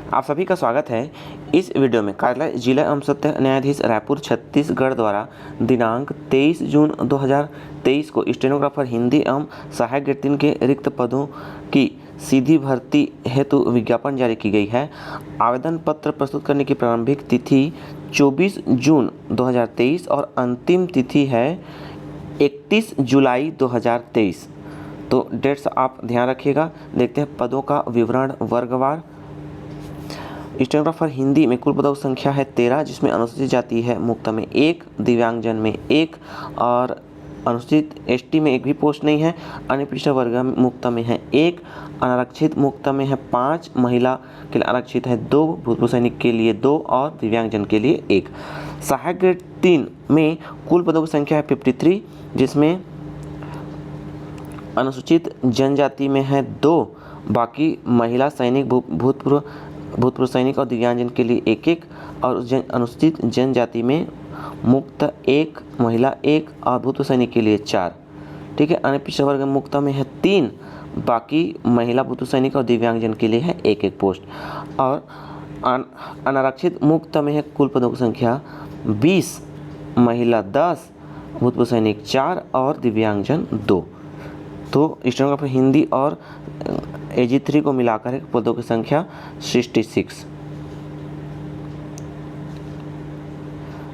आप सभी का स्वागत है। इस वीडियो में कार्यालय जिला एवं सत्र न्यायाधीश रायपुर छत्तीसगढ़ द्वारा दिनांक 23 जून 2023 को स्टेनोग्राफर हिंदी एवं सहायक ग्रेड 3 के रिक्त पदों की सीधी भर्ती हेतु विज्ञापन जारी की गई है। आवेदन पत्र प्रस्तुत करने की प्रारंभिक तिथि 24 जून 2023 और अंतिम तिथि है 31 जुलाई 2023। तो डेट्स आप ध्यान रखिएगा। देखते हैं पदों का विवरण वर्गवार। स्टेनोग्राफर हिंदी में कुल पदों की संख्या है 13, जिसमें अनुसूचित जाति है मुक्त में 1, दिव्यांगजन में 1 और अनुसूचित एसटी में 1 भी पोस्ट नहीं है। अन्य पिछड़ा वर्ग मुक्त में है 1, अनारक्षित मुक्त में है 5, महिला के लिए आरक्षित है 2, भूतपूर्व सैनिक के लिए 2 और दिव्यांगजन के लिए 1। सहायक ग्रेड 3 में कुल पदों की संख्या है 53, जिसमें अनुसूचित जनजाति में है 2, बाकी महिला सैनिक भूतपूर्व सैनिक और दिव्यांगजन के लिए 1-1 और अनुसूचित जनजाति में मुक्त 1, महिला 1 और भूतपूर्व सैनिक के लिए 4। ठीक है। अन्य पिछड़ा वर्ग मुक्त में है 3, बाकी महिला भूतपूर्व सैनिक और दिव्यांगजन के लिए है 1-1 पोस्ट। और अनारक्षित मुक्त में है कुल पदों की संख्या 20, महिला 10, भूतपूर्व सैनिक 4 और दिव्यांगजन 2। तो स्टेनोग्राफर हिंदी और AG3 को मिलाकर है पदों की संख्या 66।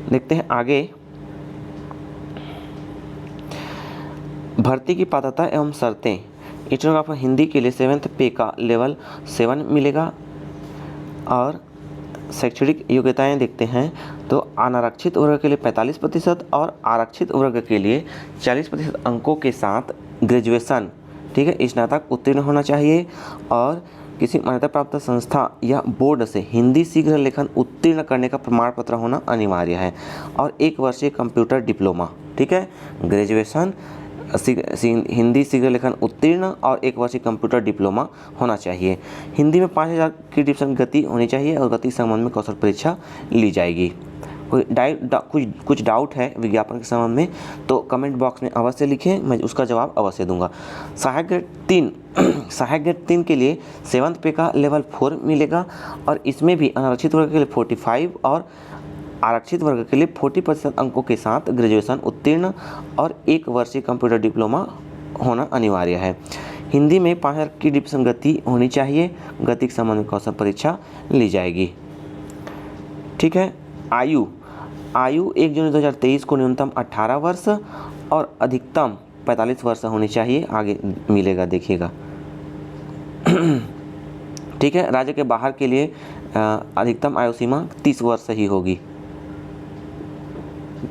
देखते हैं आगे। भर्ती की पात्रता एवं शर्तें। स्टेनोग्राफर हिंदी के लिए 7th पे का लेवल 7 मिलेगा। और शैक्षणिक योग्यताएं देखते हैं तो अनारक्षित वर्ग के लिए 45% और आरक्षित वर्ग के लिए 40% अंकों के साथ ग्रेजुएशन, ठीक है, स्नातक उत्तीर्ण होना चाहिए और किसी मान्यता प्राप्त संस्था या बोर्ड से हिंदी शीघ्र लेखन उत्तीर्ण करने का प्रमाण पत्र होना अनिवार्य है और 1 वर्षीय कंप्यूटर डिप्लोमा, ठीक है, ग्रेजुएशन, हिंदी शीघ्र लेखन उत्तीर्ण और 1 वर्षीय कंप्यूटर डिप्लोमा होना चाहिए। हिंदी में 5000 की डिवीजन गति होनी चाहिए और गति संबंध में कौशल परीक्षा ली जाएगी। कुछ डाउट है विज्ञापन के संबंध में तो कमेंट बॉक्स में अवश्य लिखें, मैं उसका जवाब अवश्य दूंगा। सहायक ग्रेड 3 के लिए 7th पे का लेवल 4 मिलेगा और इसमें भी अनारक्षित वर्ग के लिए 45 और आरक्षित वर्ग के लिए 40% अंकों के साथ ग्रेजुएशन उत्तीर्ण और 1 वर्षीय कंप्यूटर डिप्लोमा होना अनिवार्य है। हिंदी में 5000 की डिवीजन गति होनी चाहिए, गति के संबंध में कौशल परीक्षा ली जाएगी। ठीक है। आयु 1 जून 2023 को न्यूनतम 18 वर्ष और अधिकतम 45 वर्ष होनी चाहिए, आगे मिलेगा देखिएगा। ठीक है। राज्य के बाहर के लिए अधिकतम आयु सीमा 30 वर्ष ही होगी।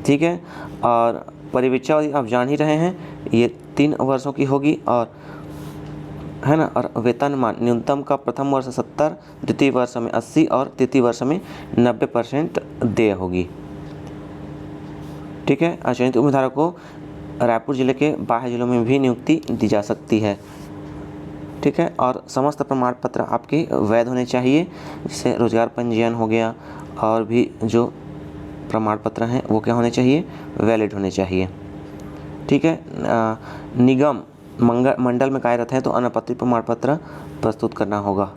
ठीक है। और परिवीक्षा आप जान ही रहे हैं, ये 3 वर्षों की होगी और है ना। और वेतनमान न्यूनतम का प्रथम वर्ष 70, द्वितीय वर्ष में 80 और तृतीय वर्ष में 90% देय होगी। ठीक है। चयनित उम्मीदवारों को रायपुर जिले के बाह्य जिलों में भी नियुक्ति दी जा सकती है। ठीक है। और समस्त प्रमाण पत्र आपके वैध होने चाहिए, जैसे रोजगार पंजीयन हो गया और भी जो प्रमाण पत्र हैं वो क्या होने चाहिए, वैलिड होने चाहिए। ठीक है। निगम मंडल में कार्यरत है तो अनापत्ति प्रमाण पत्र प्रस्तुत करना होगा।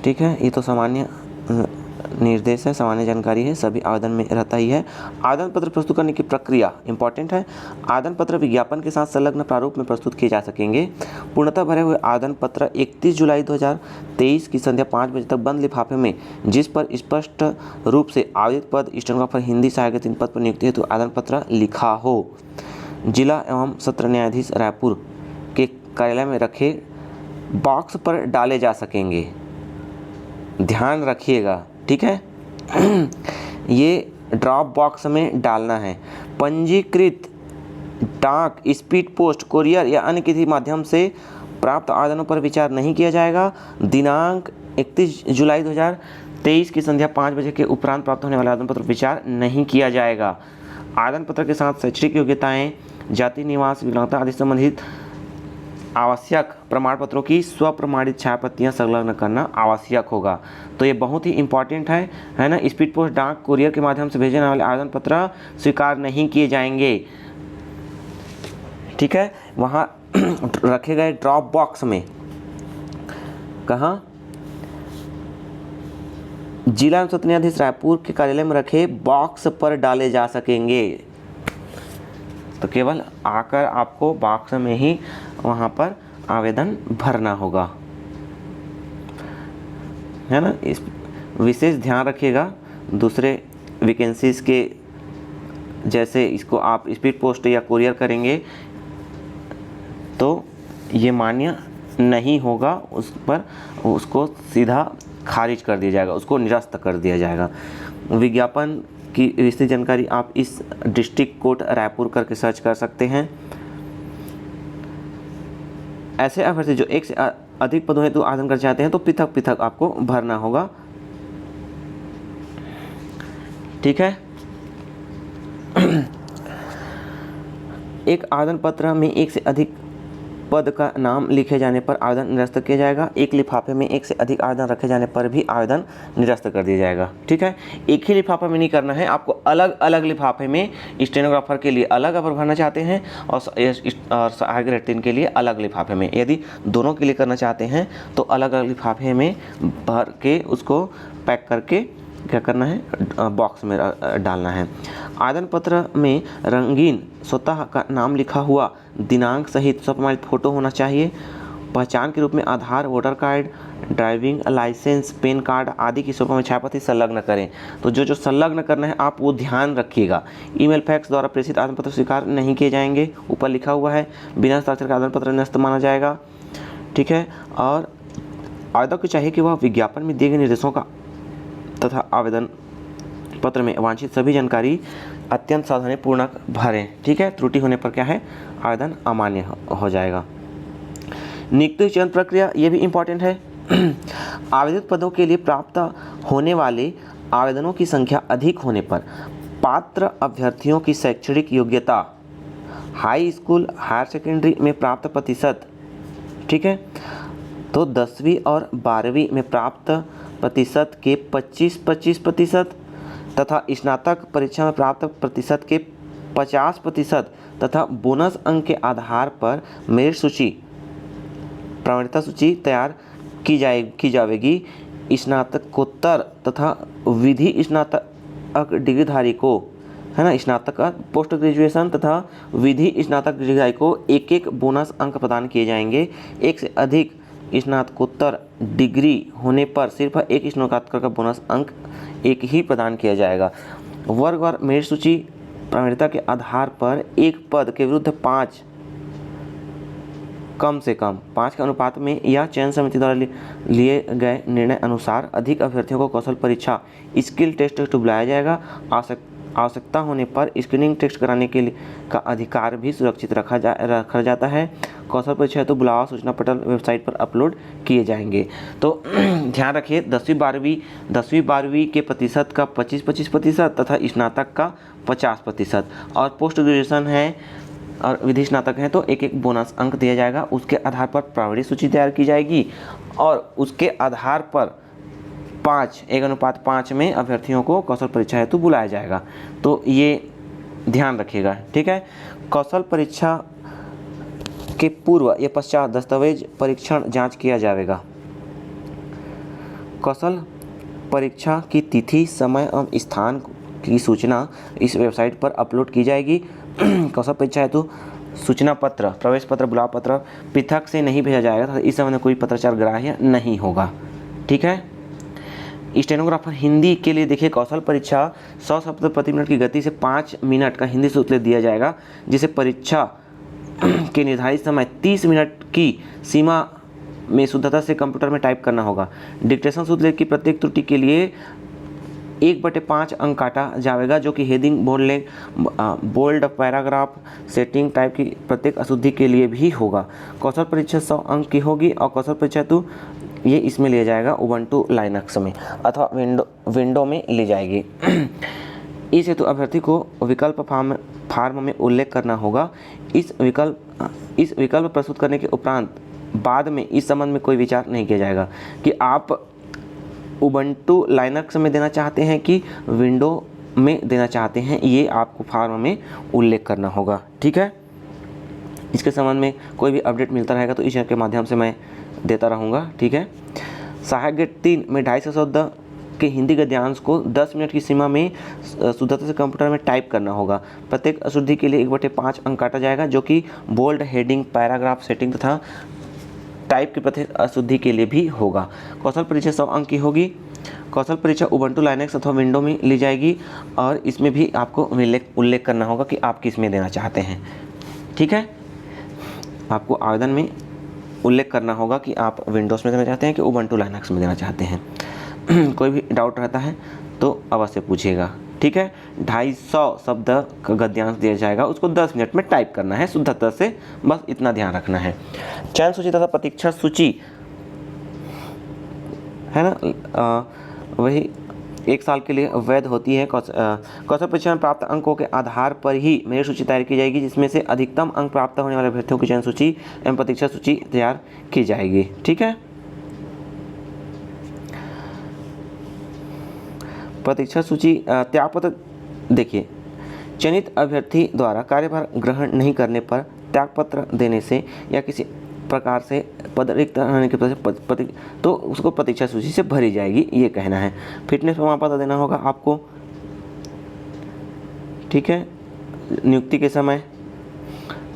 ठीक है। ये तो सामान्य निर्देश है, सामान्य जानकारी है, सभी आवेदन में रहता ही है। आवेदन पत्र प्रस्तुत करने की प्रक्रिया इंपॉर्टेंट है। आवेदन पत्र विज्ञापन के साथ संलग्न प्रारूप में प्रस्तुत किए जा सकेंगे। पूर्णतः भरे हुए आवेदन पत्र 31 जुलाई 2023 की संध्या 5 बजे तक बंद लिफाफे में, जिस पर स्पष्ट रूप से आवेदित पद स्टेनोग्राफर हिंदी सहायक 3 पद पर नियुक्ति हेतु आवेदन पत्र लिखा हो, जिला एवं सत्र न्यायाधीश रायपुर के कार्यालय में रखे बॉक्स पर डाले जा सकेंगे। ध्यान रखिएगा। ठीक है। ये ड्रॉप बॉक्स में डालना है। पंजीकृत डाक, स्पीड पोस्ट, कोरियर या अन्य किसी माध्यम से प्राप्त आवेदनों पर विचार नहीं किया जाएगा। दिनांक 31 जुलाई 2023 की संध्या 5 बजे के उपरांत प्राप्त होने वाले आवेदन पत्र पर विचार नहीं किया जाएगा। आवेदन पत्र के साथ शैक्षणिक योग्यताएं, जाति, निवास, विकलांगता आदि संबंधित आवश्यक प्रमाण पत्रों की स्वप्रमाणित छायाप्रतियां संलग्न करना आवश्यक होगा। तो ये बहुत ही इंपॉर्टेंट है ना। स्पीड पोस्ट, डाक, कुरियर के माध्यम से भेजे जाने वाले आवेदन पत्र स्वीकार नहीं किए जाएंगे। ठीक है। वहाँ रखे गए ड्रॉप बॉक्स में कहाँ? जिला एवं सत्र न्यायाधीश रायपुर के कार्यालय में रखे बॉक्स पर डाले जा सकेंगे। तो केवल आकर आपको बॉक्स में ही वहाँ पर आवेदन भरना होगा, है ना। इस विशेष ध्यान रखिएगा, दूसरे वैकेंसीज के जैसे इसको आप स्पीड पोस्ट या कुरियर करेंगे तो ये मान्य नहीं होगा, उस पर उसको सीधा खारिज कर दिया जाएगा, उसको निरस्त कर दिया जाएगा। विज्ञापन की विस्तृत जानकारी आप इस डिस्ट्रिक्ट कोर्ट रायपुर करके सर्च कर सकते हैं। ऐसे अभ्यर्थी जो एक से अधिक पदों हेतु आवेदन कर चाहते हैं तो पृथक पृथक आपको भरना होगा, ठीक है। एक आवेदन पत्र में एक से अधिक पद का नाम लिखे जाने पर आवेदन निरस्त किया जाएगा। एक लिफाफे में एक से अधिक आवेदन रखे जाने पर भी आवेदन निरस्त कर दिया जाएगा, ठीक है। एक ही लिफाफे में नहीं करना है, आपको अलग अलग लिफाफे में स्टेनोग्राफर के लिए अलग अगर भरना चाहते हैं और सहायक ग्रेड 3 के लिए अलग लिफाफे में। यदि दोनों के लिए करना चाहते हैं तो अलग अलग लिफाफे में भर के उसको पैक करके क्या करना है, बॉक्स में डालना है। आवेदन पत्र में रंगीन स्वतः का नाम लिखा हुआ दिनांक सहित स्वप्रमाणित फोटो होना चाहिए। पहचान के रूप में Aadhaar, voter card, driving licence, PAN card आदि की स्वप्रमाणित छायाप्रति संलग्न करें। तो जो संलग्न करना है आप वो ध्यान रखिएगा। ईमेल, फैक्स द्वारा प्रेषित आवेदन पत्र स्वीकार नहीं किए जाएंगे, ऊपर लिखा हुआ है। बिना हस्ताक्षर का आवेदन पत्र निरस्त माना जाएगा, ठीक है। और आवेदक को चाहिए कि वह विज्ञापन में दिए गए निर्देशों का तथा आवेदन पत्र में वांछित सभी जानकारी अत्यंत सावधानी पूर्वक भरें, ठीक है। त्रुटि होने पर क्या है, आवेदन अमान्य हो जाएगा। नियुक्ति चयन प्रक्रिया ये भी इम्पॉर्टेंट है। आवेदित पदों के लिए प्राप्त होने वाले आवेदनों की संख्या अधिक होने पर पात्र अभ्यर्थियों की शैक्षणिक योग्यता हाई स्कूल, हायर सेकेंडरी में प्राप्त प्रतिशत, ठीक है, तो 10वीं और 12वीं में प्राप्त प्रतिशत के 25% तथा स्नातक परीक्षा में प्राप्त प्रतिशत के 50% तथा बोनस अंक के आधार पर मेरिट सूची, प्रामाणिकता सूची तैयार की जाएगी। स्नातकोत्तर तथा विधि स्नातक डिग्रीधारी को, है ना, स्नातक पोस्ट ग्रेजुएशन तथा विधि स्नातक डिग्रीधारी को एक एक बोनस अंक प्रदान किए जाएंगे। एक से अधिक स्नातकोत्तर डिग्री होने पर सिर्फ एक स्नातकोत्तर का बोनस अंक एक ही प्रदान किया जाएगा। वर्ग और मेरिट सूची प्रामाणिकता के आधार पर एक पद के विरुद्ध 5 कम से कम 5 के अनुपात में या चयन समिति द्वारा लिए गए निर्णय अनुसार अधिक अभ्यर्थियों को कौशल परीक्षा स्किल टेस्ट बुलाया जाएगा। आवश्यकता होने पर स्क्रीनिंग टेस्ट कराने के लिए का अधिकार भी सुरक्षित रखा जाता है। कौशल परीक्षा तो बुलावा सूचना पटल वेबसाइट पर अपलोड किए जाएंगे। तो ध्यान रखिए, 10वीं 12वीं के प्रतिशत का 25% तथा स्नातक का 50% और पोस्ट ग्रेजुएशन है और विधि स्नातक हैं तो एक एक बोनस अंक दिया जाएगा। उसके आधार पर प्रायोरिटी सूची तैयार की जाएगी और उसके आधार पर 1:5 में अभ्यर्थियों को कौशल परीक्षा हेतु बुलाया जाएगा। तो ये ध्यान रखिएगा, ठीक है। कौशल परीक्षा के पूर्व या पश्चात दस्तावेज परीक्षण जांच किया जाएगा। कौशल परीक्षा की तिथि, समय एवं स्थान की सूचना इस वेबसाइट पर अपलोड की जाएगी। कौशल परीक्षा हेतु सूचना पत्र, प्रवेश पत्र, बुलाव पत्र पृथक से नहीं भेजा जाएगा तथा इस समय में कोई पत्राचार ग्राह्य नहीं होगा, ठीक है। स्टेनोग्राफर हिंदी के लिए देखिए, कौशल परीक्षा 100 शब्द प्रति मिनट की गति से 5 मिनट का हिंदी सूत्र दिया जाएगा, जिसे परीक्षा के निर्धारित समय 30 मिनट की सीमा में शुद्धता से कंप्यूटर में टाइप करना होगा। डिक्टेशन सूत्र की प्रत्येक त्रुटि के लिए 1/5 अंक काटा जाएगा, जो कि heading, bold, paragraph, setting type की प्रत्येक अशुद्धि के लिए भी होगा। कौशल परीक्षा 100 अंक की होगी और कौशल परीक्षा तो ये इसमें लिया जाएगा उबंटू लाइनक्स में अथवा विंडो में ली जाएगी। इस हेतु अभ्यर्थी को विकल्प फार्म में उल्लेख करना होगा। इस विकल्प प्रस्तुत करने के उपरांत बाद में इस संबंध में कोई विचार नहीं किया जाएगा कि आप उबंटू लाइनक्स में देना चाहते हैं कि विंडो में देना चाहते हैं। ये आपको फार्म में उल्लेख करना होगा, ठीक है। इसके संबंध में कोई भी अपडेट मिलता रहेगा तो इस चैनल के माध्यम से मैं देता रहूँगा। ठीक है। सहायक गेट 3 में 250 शब्द के हिंदी गद्यांश को 10 मिनट की सीमा में शुद्धता से कंप्यूटर में टाइप करना होगा। प्रत्येक अशुद्धि के लिए 1/5 अंक काटा जाएगा, जो कि बोल्ड, हेडिंग, पैराग्राफ सेटिंग तथा टाइप की प्रत्येक अशुद्धि के लिए भी होगा। कौशल परीक्षा 100 अंक की होगी। कौशल परीक्षा उबंटू लाइनेक्स अथवा विंडो में ली जाएगी और इसमें भी आपको उल्लेख करना होगा कि आप किस में देना चाहते हैं। ठीक है, आपको आवेदन में उल्लेख करना होगा कि आप विंडोज़ में देना चाहते हैं कि उबंटू लाइनेक्स में देना चाहते हैं। कोई भी डाउट रहता है तो अवश्य पूछिएगा। ठीक है। 250 शब्द का गद्यांश दिया जाएगा, उसको 10 मिनट में टाइप करना है शुद्धता से, बस इतना ध्यान रखना है। चयन सूची तथा प्रतीक्षा सूची है ना, वही 1 साल के लिए वैध होती है। कौशल परीक्षा में प्राप्त अंकों के आधार पर ही मेरिट सूची तैयार की जाएगी, जिसमें से अधिकतम अंक प्राप्त होने वाले अभ्यर्थियों की चयन सूची एवं प्रतीक्षा सूची तैयार की जाएगी। ठीक है। प्रतीक्षा सूची त्यागपत्र देखिए, चयनित अभ्यर्थी द्वारा कार्यभार ग्रहण नहीं करने पर त्यागपत्र देने से या किसी प्रकार से पद रिक्त रहने के तो उसको प्रतीक्षा सूची से भरी जाएगी, ये कहना है। फिटनेस प्रमाण पत्र देना होगा आपको। ठीक है। नियुक्ति के समय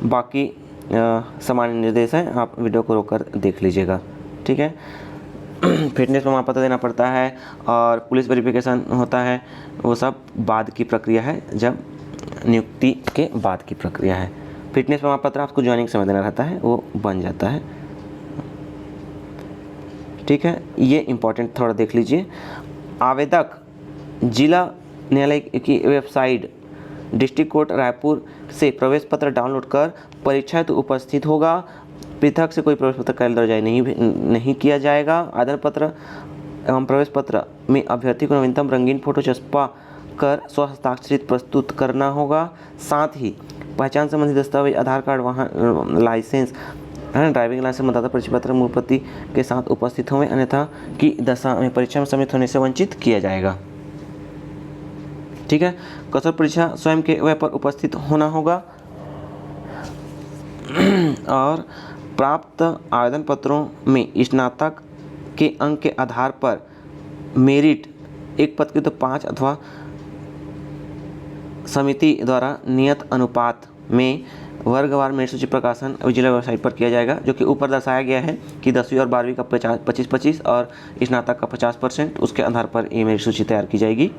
बाकी सामान्य निर्देश हैं, आप वीडियो को रोककर देख लीजिएगा। ठीक है। फिटनेस प्रमाण पत्र देना पड़ता है और पुलिस वेरिफिकेशन होता है, वो सब बाद की प्रक्रिया है, जब नियुक्ति के बाद की प्रक्रिया है। फिटनेस प्रमाण पत्र आपको ज्वाइनिंग समय देना रहता है, वो बन जाता है। ठीक है, ये इम्पोर्टेंट थोड़ा देख लीजिए। आवेदक जिला न्यायालय की वेबसाइट डिस्ट्रिक्ट कोर्ट रायपुर से प्रवेश पत्र डाउनलोड कर परीक्षा हेतु उपस्थित होगा। पृथक से कोई प्रवेश पत्र दर्ज नहीं किया जाएगा। आवेदन पत्र एवं प्रवेश पत्र में अभ्यर्थी को नवीनतम रंगीन फोटो छपा कर स्वहस्ताक्षरित प्रस्तुत करना होगा। साथ ही पहचान संबंधी दस्तावेज, आधार कार्ड, वाहन लाइसेंस, ड्राइविंग लाइसेंस, मतदाता परिचय पत्र, मूल प्रति के साथ उपस्थित होंगे, अन्यथा की दशा में परीक्षा में सम्मिलित होने से वंचित किया जाएगा। ठीक है। कौशल परीक्षा स्वयं के वेब पर उपस्थित होना होगा और प्राप्त आवेदन पत्रों में स्नातक के अंक के आधार पर मेरिट एक पद के तो 5 अथवा समिति द्वारा नियत अनुपात में वर्गवार मेरिट सूची प्रकाशन जिला वेबसाइट पर किया जाएगा, जो कि ऊपर दर्शाया गया है कि 10वीं और 12वीं का 25-25 और स्नातक का 50%, उसके आधार पर ये मेरिट सूची तैयार की जाएगी।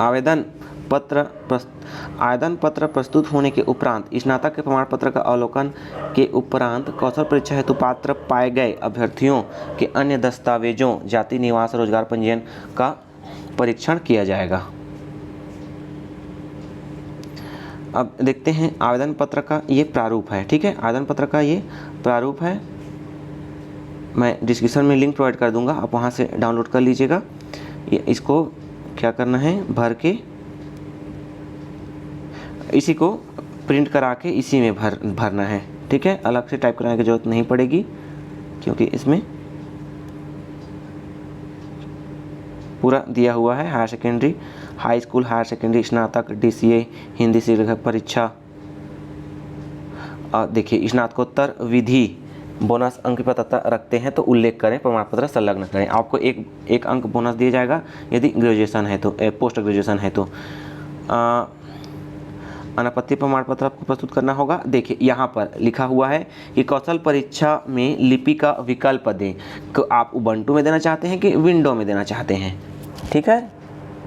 आवेदन पत्र प्रस्तुत होने के उपरांत स्नातक के प्रमाण पत्र का अवलोकन के उपरांत कौशल परीक्षा हेतु पात्र पाए गए अभ्यर्थियों के अन्य दस्तावेजों, जाति, निवास, रोजगार पंजीयन का परीक्षण किया जाएगा। अब देखते हैं आवेदन पत्र का ये प्रारूप है। ठीक है, आवेदन पत्र का ये प्रारूप है, मैं डिस्क्रिप्शन में लिंक प्रोवाइड कर दूंगा, आप वहाँ से डाउनलोड कर लीजिएगा। इसको क्या करना है, भर के इसी को प्रिंट करा के इसी में भरना है। ठीक है, अलग से टाइप कराने की जरूरत नहीं पड़ेगी, क्योंकि इसमें पूरा दिया हुआ है। Higher secondary, high school, higher secondary, स्नातक, DCA, हिंदी शीर्षक परीक्षा, और देखिए स्नातकोत्तर विधि बोनस अंक पता रखते हैं तो उल्लेख करें, प्रमाण पत्र संलग्न करें। आपको एक अंक बोनस दिया जाएगा यदि ग्रेजुएशन है तो, पोस्ट ग्रेजुएशन है तो। अनापत्ति प्रमाण पत्र आपको प्रस्तुत करना होगा। देखिए यहाँ पर लिखा हुआ है कि कौशल परीक्षा में लिपि का विकल्प दें, तो आप उबंटू में देना चाहते हैं कि विंडो में देना चाहते हैं। ठीक है,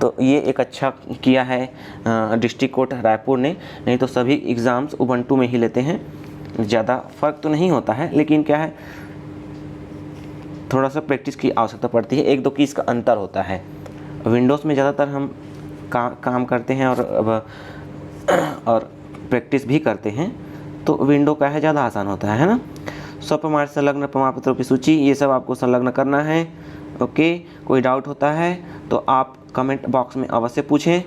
तो ये एक अच्छा किया है डिस्ट्रिक्ट कोर्ट रायपुर ने, नहीं तो सभी एग्ज़ाम्स उबंटू में ही लेते हैं। ज़्यादा फ़र्क तो नहीं होता है, लेकिन क्या है, थोड़ा सा प्रैक्टिस की आवश्यकता पड़ती है, 1-2 कीज़ का अंतर होता है। विंडोज़ में ज़्यादातर हम काम करते हैं और प्रैक्टिस भी करते हैं, तो विंडो का है ज़्यादा आसान होता है ना। स्वप्रमाण संलग्न प्रमाण पत्रों की सूची, ये सब आपको संलग्न करना है। ओके, कोई डाउट होता है तो आप कमेंट बॉक्स में अवश्य पूछें।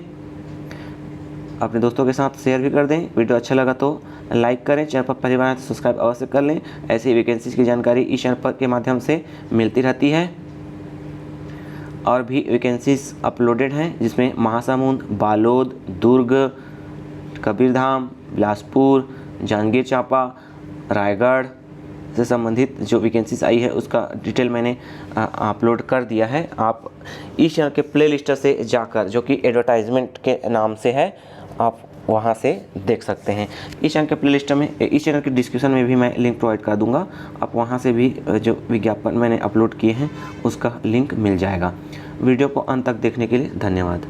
अपने दोस्तों के साथ शेयर भी कर दें। वीडियो अच्छा लगा तो लाइक करें, चैनल पर पहली बार आए तो सब्सक्राइब अवश्य कर लें। ऐसी वैकेंसीज की जानकारी इस चैनल पर के माध्यम से मिलती रहती है। और भी वैकेंसीज अपलोडेड हैं जिसमें महासमुंद, बालोद, दुर्ग, कबीरधाम, बिलासपुर, जांजगीर चांपा, रायगढ़ से संबंधित जो वैकेंसीज आई है उसका डिटेल मैंने अपलोड कर दिया है। आप इस चैनल के प्ले लिस्ट से जाकर, जो कि एडवर्टाइजमेंट के नाम से है, आप वहां से देख सकते हैं। इस चैनल के प्ले लिस्ट में, इस चैनल के डिस्क्रिप्शन में भी मैं लिंक प्रोवाइड कर दूंगा। आप वहां से भी जो विज्ञापन मैंने अपलोड किए हैं उसका लिंक मिल जाएगा। वीडियो को अंत तक देखने के लिए धन्यवाद।